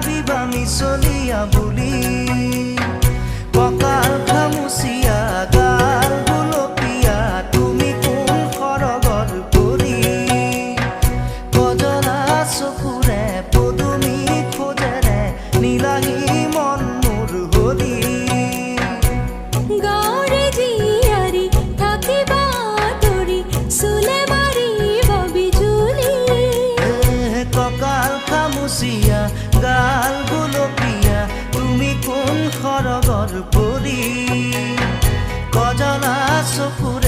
ভাবিবা মিছলিয়া বুলি কঁকাল খামুচিয়া গাল গুলপীয়া তুমি কোন সৰগৰ পৰি কজলা চকুৰে পদুমী খোজেৰে নীলাহী মন মোৰ হৰি গাঁৱৰে জীয়াৰী থাকিবা তৰি চুলে মাৰিব বিজুলি কঁকাল খামুচিয়া গাল গুলপীয়া তুমি কোন সৰগৰ পৰি কজলা চকুৰে